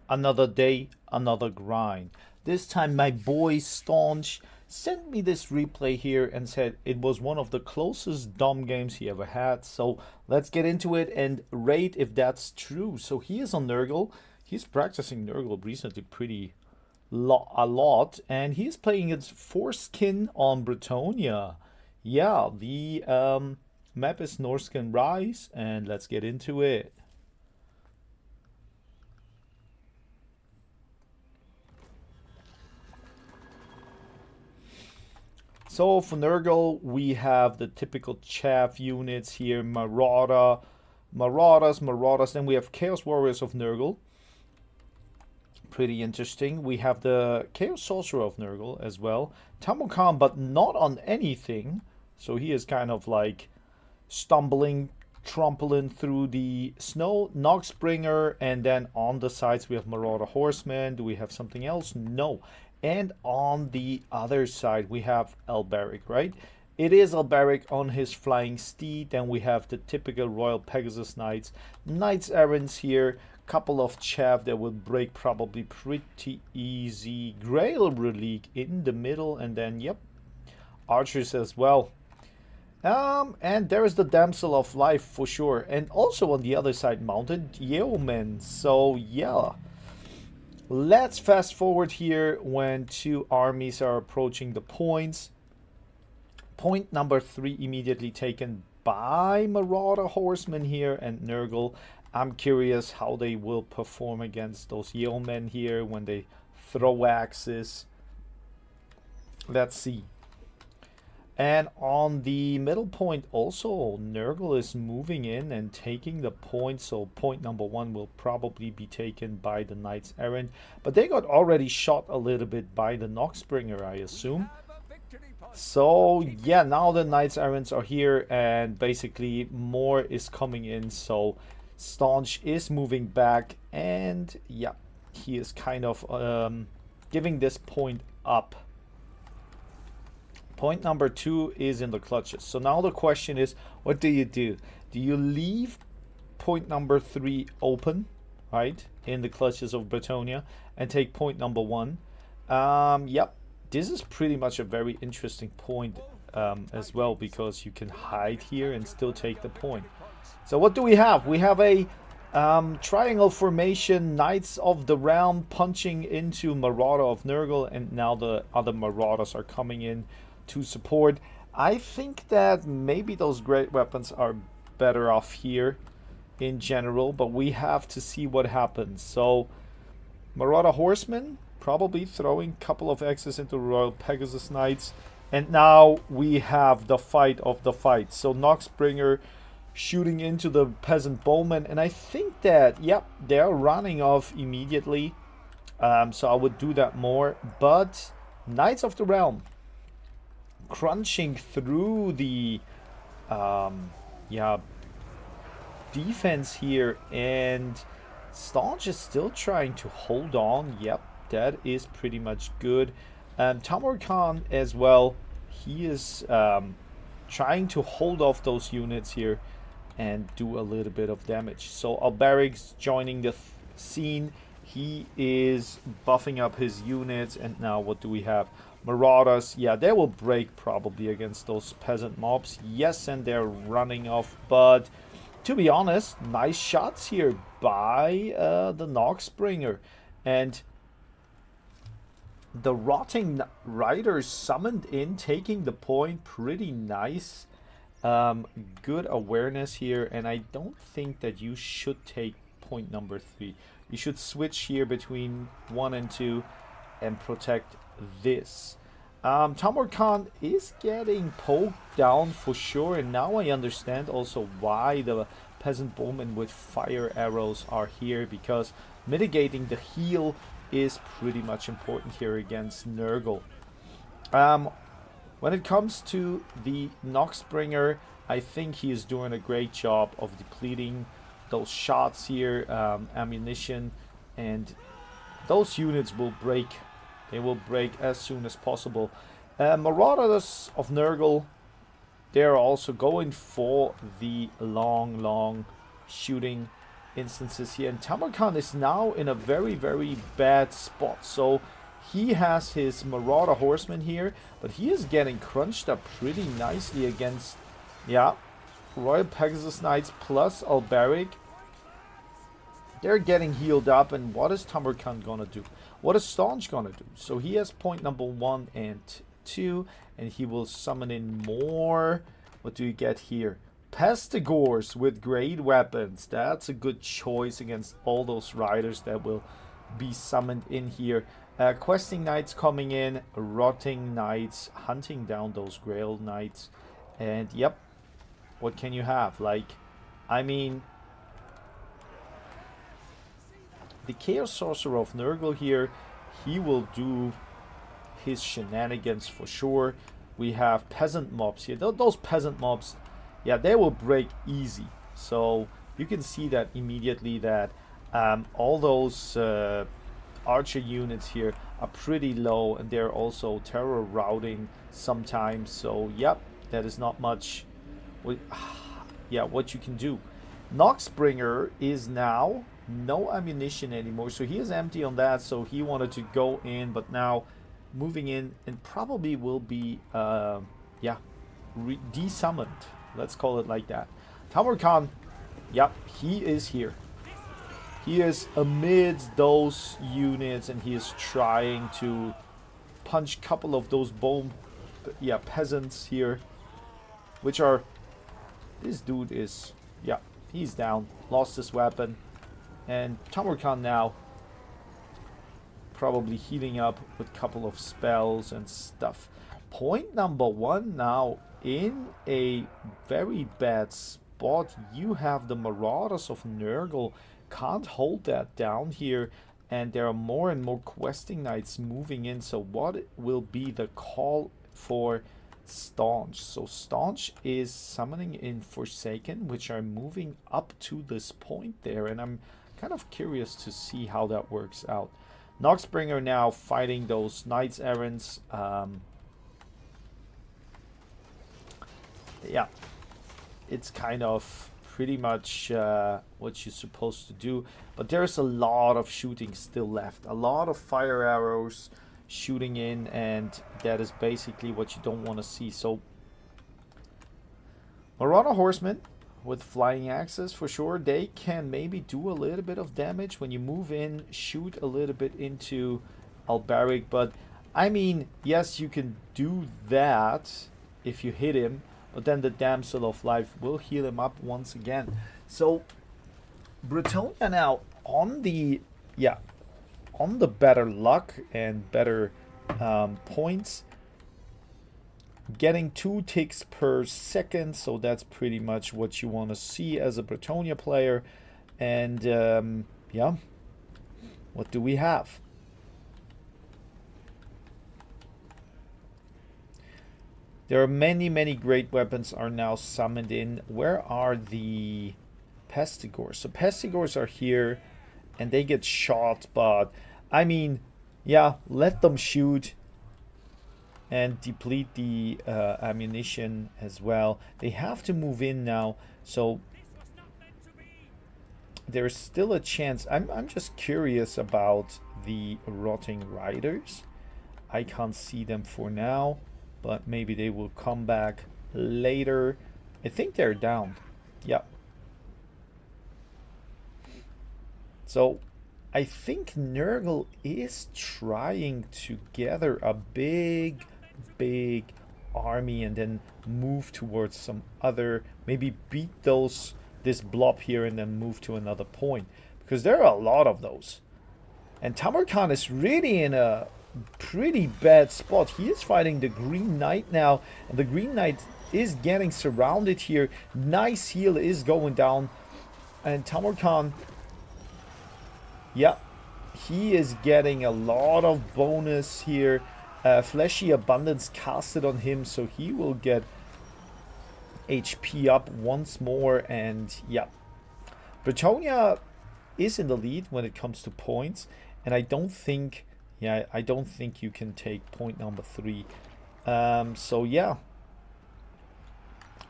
Another day, another grind. This time my boy Staunch sent me this replay here and said it was one of the closest Dom games he ever had. So let's get into it and rate if that's true. So he is on Nurgle. He's practicing Nurgle recently a lot, and he's playing its foreskin on Bretonnia. Yeah, the map is Norskin Rise, and let's get into it. So for Nurgle, we have the typical chaff units here, Marauders. Then we have Chaos Warriors of Nurgle. Pretty interesting. We have the Chaos Sorcerer of Nurgle as well. Tamokan, but not on anything. So he is kind of like stumbling, trampling through the snow. Noxbringer, and then on the sides we have Marauder Horseman. Do we have something else? No. And on the other side we have Alberic, right? It is Alberic on his flying steed. Then we have the typical Royal Pegasus Knights. Knights Errants here. Couple of chaff that will break probably pretty easy. Grail Relic in the middle. And then, yep, archers as well. And there is the Damsel of Life for sure. And also on the other side, mounted yeomen. So, yeah. Let's fast forward here when two armies are approaching the points. Point number 3 immediately taken by Marauder Horsemen here and Nurgle. I'm curious how they will perform against those yeomen here when they throw axes. Let's see. And on the middle point also, Nurgle is moving in and taking the point. So point number 1 will probably be taken by the Knights Errant. But they got already shot a little bit by the Noxbringer, I assume. So yeah, now the Knights Errants are here and basically more is coming in. So Staunch is moving back and yeah, he is kind of giving this point up. Point number 2 is in the clutches. So now the question is, what do? Do you leave point number 3 open, right, in the clutches of Bretonnia, and take point number 1? Yep, this is pretty much a very interesting point as well, because you can hide here and still take the point. So what do we have? We have a triangle formation, Knights of the Realm punching into Marauder of Nurgle, and now the other Marauders are coming in to support. I think that maybe those great weapons are better off here in general, but we have to see what happens. So Marauder Horsemen probably throwing a couple of X's into Royal Pegasus Knights, and now we have the fight of the fight. So Noxbringer shooting into the Peasant Bowman, and I think that, yep, they're running off immediately. So I would do that more, but Knights of the Realm crunching through the defense here, and Staunch is still trying to hold on. Yep, that is pretty much good. Tamokan as well, he is trying to hold off those units here and do a little bit of damage. So Alberic's joining the scene. He is buffing up his units, and now what do we have? Marauders, yeah, they will break probably against those peasant mobs. Yes, and they're running off, but to be honest, nice shots here by the Noxbringer. And the Rotting Riders summoned in, taking the point, pretty nice. Good awareness here, and I don't think that you should take point number 3. You should switch here between 1 and 2 and protect this. Tamokan is getting poked down for sure, and now I understand also why the Peasant Bowmen with fire arrows are here, because mitigating the heal is pretty much important here against Nurgle. When it comes to the Noxbringer, I think he is doing a great job of depleting those shots here, ammunition, and those units will break. They will break as soon as possible. Marauders of Nurgle, they're also going for the long shooting instances here. And Tamarkan is now in a very, very bad spot. So he has his Marauder Horseman here, but he is getting crunched up pretty nicely against, yeah, Royal Pegasus Knights plus Alberic. They're getting healed up, and what is Tamarkan gonna do? What is Staunch gonna do? So he has point number 1 and 2, and he will summon in more. What do you get here? Pestigores with great weapons. That's a good choice against all those riders that will be summoned in here. Questing Knights coming in, Rotting Knights, hunting down those Grail Knights. And yep, what can you have? Like, I mean, the Chaos Sorcerer of Nurgle here, he will do his shenanigans for sure. We have peasant mobs here. Those peasant mobs, yeah, they will break easy. So you can see that immediately that all those archer units here are pretty low, and they're also terror routing sometimes. So yep, that is not much what you can do. Noxbringer is now no ammunition anymore, so he is empty on that. So he wanted to go in, but now moving in and probably will be desummoned. Let's call it like that. Tamarkan, yep, he is here. He is amidst those units, and he is trying to punch a couple of those peasants here, which are, this dude is, he's down, lost his weapon, and Tamarkan now probably healing up with a couple of spells and stuff. Point number 1 now in a very bad spot. You have the Marauders of Nurgle, can't hold that down here, and there are more and more Questing Knights moving in. So what will be the call for Staunch? So Staunch is summoning in Forsaken, which are moving up to this point there, and I'm kind of curious to see how that works out. Noxbringer now fighting those Knights Errants. Yeah, it's kind of pretty much what you're supposed to do, but there's a lot of shooting still left, a lot of fire arrows shooting in, and that is basically what you don't want to see. So Marauder Horsemen with flying axes for sure, they can maybe do a little bit of damage when you move in, shoot a little bit into Alberic, but I mean, yes, you can do that if you hit him, but then the Damsel of Life will heal him up once again. So Bretonnia now on the better luck and better points, getting 2 ticks per second, so that's pretty much what you want to see as a Bretonnia player. And what do we have? There are many great weapons are now summoned in. Where are the Pestigores? So Pestigores are here, and they get shot, but I mean, yeah, let them shoot and deplete the ammunition as well. They have to move in now, so there's still a chance. I'm just curious about the Rotting Riders. I can't see them for now, but maybe they will come back later. I think they're down. Yeah. So I think Nurgle is trying to gather a big army and then move towards some other, maybe beat this blob here and then move to another point, because there are a lot of those. And Tamarkan is really in a pretty bad spot. He is fighting the Green Knight now, and the Green Knight is getting surrounded here. Nice heal is going down, and Tamarkan, yeah, he is getting a lot of bonus here. Fleshy Abundance casted on him, so he will get HP up once more. And yeah, Bretonnia is in the lead when it comes to points, and I don't think you can take point number 3. So yeah,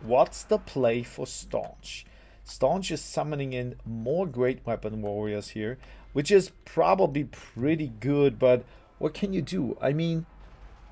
what's the play for Staunch? Staunch is summoning in more Great Weapon Warriors here, which is probably pretty good, but what can you do? I mean,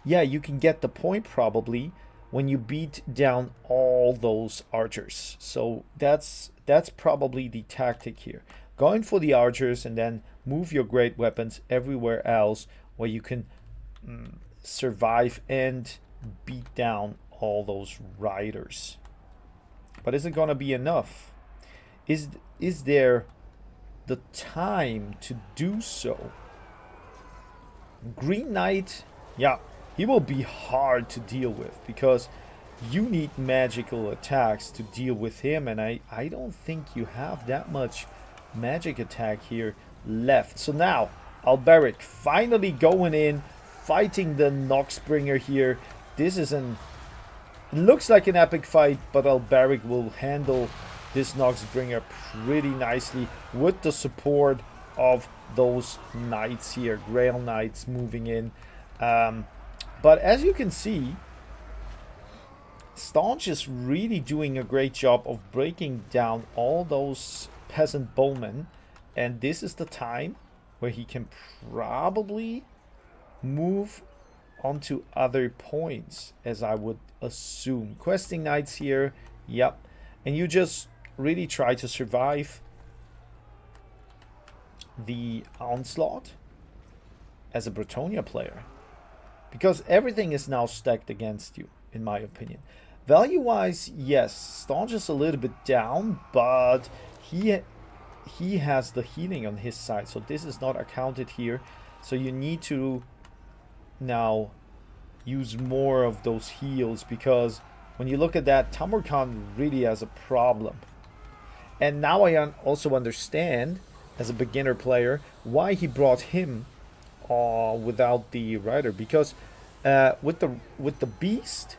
yeah, you can get the point probably when you beat down all those archers. So that's probably the tactic here. Going for the archers and then move your great weapons everywhere else where you can survive and beat down all those riders. But is it going to be enough? Is there the time to do so? Green Knight, yeah, he will be hard to deal with because you need magical attacks to deal with him, and I don't think you have that much magic attack here left. So now Alberic finally going in, fighting the Noxbringer here. This is it looks like an epic fight, but Alberic will handle this Noxbringer pretty nicely with the support of those knights here, Grail Knights moving in. But as you can see, Staunch is really doing a great job of breaking down all those peasant bowmen, and this is the time where he can probably move onto other points, as I would assume. Questing knights here, yep, and you just really try to survive the onslaught as a Bretonnia player, because everything is now stacked against you, in my opinion. Value wise, yes, Staunch is a little bit down, but he has the healing on his side, so this is not accounted here. So you need to now use more of those heals, because when you look at that, Tamurkhan really has a problem. And now I also understand, as a beginner player, why he brought him without the rider, because with the beast,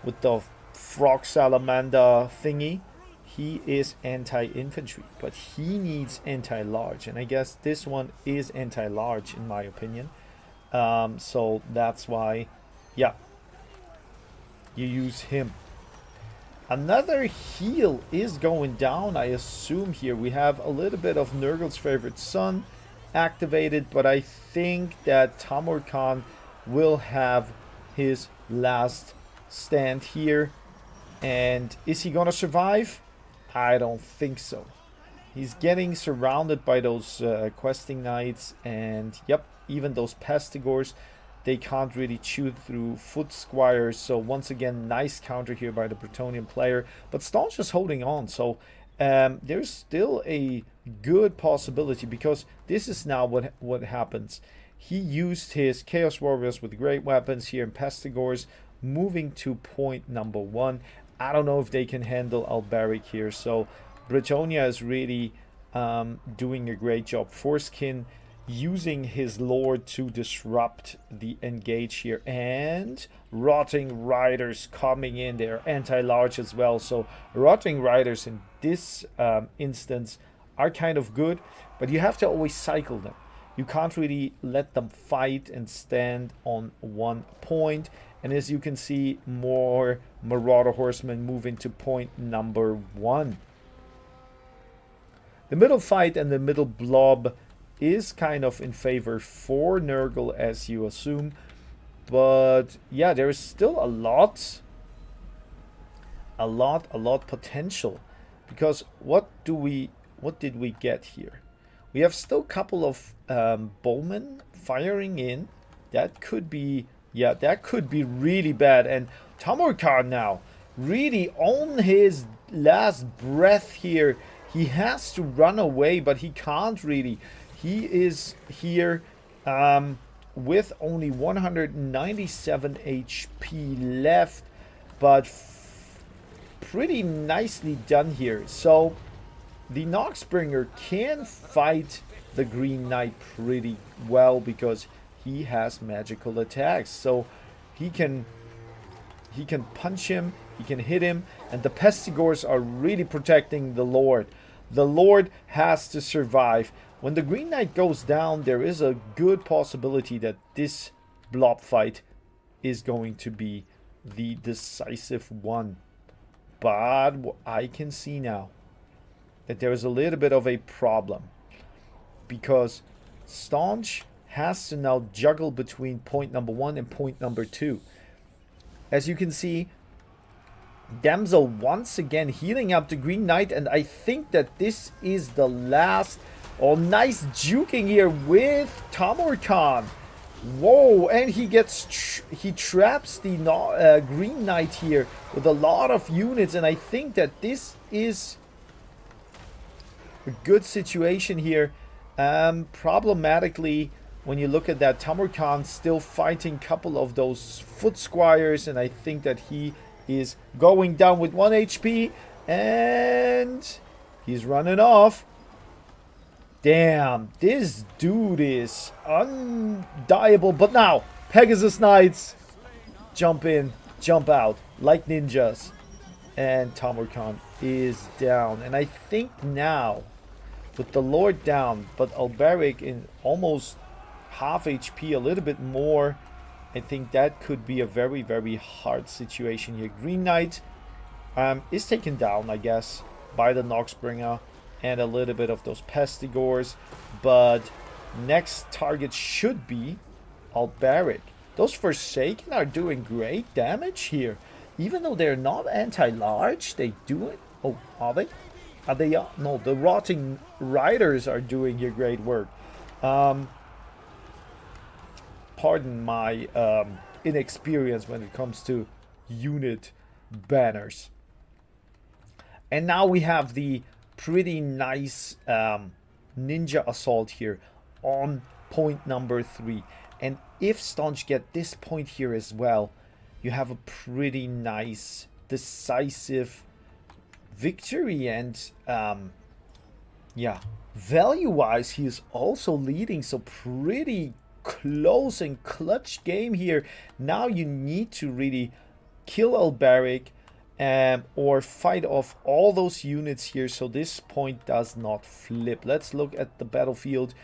with the frog salamander thingy, he is anti-infantry, but he needs anti-large, and I guess this one is anti-large in my opinion. So that's why, yeah, you use him. Another heal is going down, I assume. Here we have a little bit of Nurgle's favorite son activated, but I think that Tamurkhan will have his last stand here. And is he gonna survive? I don't think so. He's getting surrounded by those questing knights, and yep, even those pestigors, they can't really chew through foot squires. So once again, nice counter here by the Bretonnian player, but Staunch is holding on. So there's still a good possibility, because this is now what happens. He used his Chaos Warriors with great weapons here in pestigors, moving to point number 1. I don't know if they can handle Alberic here. So Bretonnia is really doing a great job. Forskin using his lord to disrupt the engage here, and Rotting Riders coming in. They're anti-large as well, so Rotting Riders in this instance are kind of good, but you have to always cycle them. You can't really let them fight and stand on one point. And as you can see, more Marauder Horsemen move into point number 1. The middle fight and the middle blob is kind of in favor for Nurgle, as you assume. But yeah, there is still a lot potential. Because what did we get here? We have still a couple of bowmen firing in. That could be, yeah, that could be really bad. And Tamurkhan now, really on his last breath here. He has to run away, but he can't really. He is here with only 197 HP left, but pretty nicely done here. So the Noxbringer can fight the Green Knight pretty well, because he has magical attacks. So he can punch him, he can hit him, and the Pestigors are really protecting the Lord. The Lord has to survive. When the Green Knight goes down, there is a good possibility that this blob fight is going to be the decisive one. But I can see now, that there is a little bit of a problem, because Staunch has to now juggle between point number 1 and point number 2. As you can see, Damsel once again healing up the Green Knight, and I think that this is the last. Oh, nice juking here with Tamurkhan. Whoa, and he gets he traps the Green Knight here with a lot of units, and I think that this is a good situation here. Problematically, when you look at that, Tamurkhan still fighting a couple of those foot squires, and I think that he is going down with 1 HP, and he's running off. Damn, this dude is undiable. But now, Pegasus Knights jump in, jump out like ninjas, and Tamurkhan is down. And I think now, with the Lord down, but Alberic in almost half HP, a little bit more, I think that could be a very, very hard situation here. Green Knight is taken down, I guess, by the Noxbringer and a little bit of those Pestigors, but next target should be Alberic. Those Forsaken are doing great damage here. Even though they're not anti-large, they do it. Oh, are they? Are they? No, the Rotting Riders are doing here great work. Pardon my inexperience when it comes to unit banners. And now we have the pretty nice ninja assault here on point number 3. And if Staunch get this point here as well, you have a pretty nice decisive victory. And yeah, value wise he is also leading, so pretty close and clutch game here. Now you need to really kill Alberic or fight off all those units here, so this point does not flip. Let's look at the battlefield.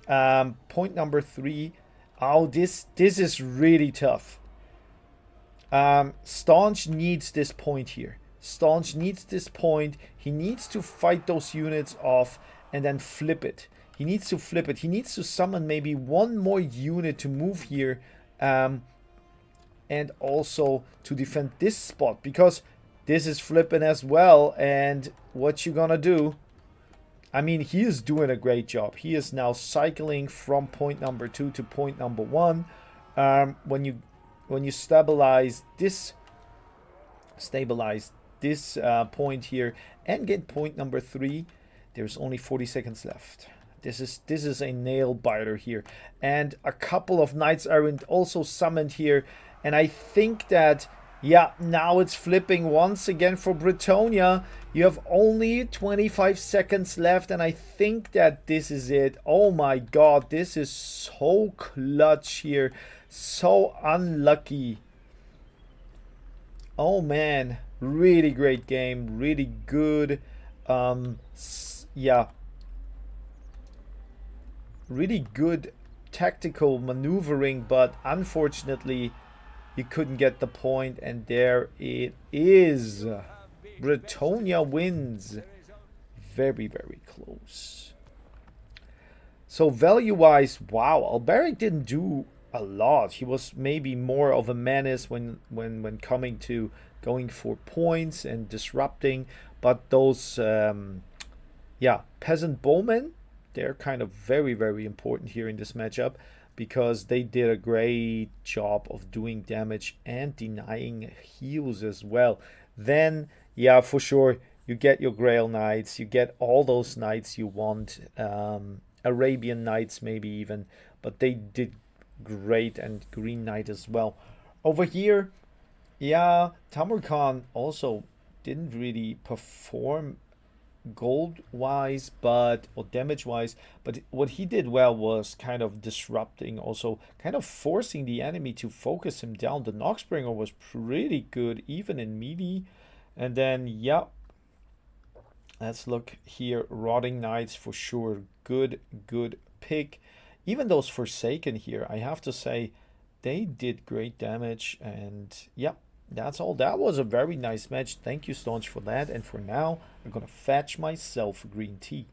Point number 3. Oh, this is really tough. Staunch needs this point here. Staunch needs this point. He needs to fight those units off and then flip it. He needs to flip it. He needs to summon maybe one more unit to move here, and also to defend this spot, because this is flipping as well. And what you gonna do? I mean, he is doing a great job. He is now cycling from point number 2 to point number 1. When you stabilize this point here and get point number 3, there's only 40 seconds left. This is a nail biter here, and a couple of Knights are also summoned here, and I think that, yeah, now it's flipping once again for Bretonnia. You have only 25 seconds left, and I think that this is it. Oh my god, this is so clutch here. So unlucky. Oh man, really great game. Really good. Yeah. Really good tactical maneuvering, but unfortunately you couldn't get the point, and there it is. Bretonnia wins. Very, very close. So value-wise, wow, Alberic didn't do a lot. He was maybe more of a menace when coming to going for points and disrupting, but those yeah, peasant bowmen, they're kind of very, very important here in this matchup, because they did a great job of doing damage and denying heals as well. Then, yeah, for sure, you get your Grail Knights, you get all those Knights you want, Arabian Knights maybe even, but they did great, and Green Knight as well. Over here, yeah, Tamurkhan also didn't really perform gold wise or damage wise, but what he did well was kind of disrupting, also kind of forcing the enemy to focus him down. The Noxbringer was pretty good even in melee. And then, yeah, let's look here. Rotting Knights for sure, good pick. Even those Forsaken here, I have to say, they did great damage. And yeah, That's all. That was a very nice match. Thank you, Staunch, for that. And for now, I'm gonna fetch myself green tea.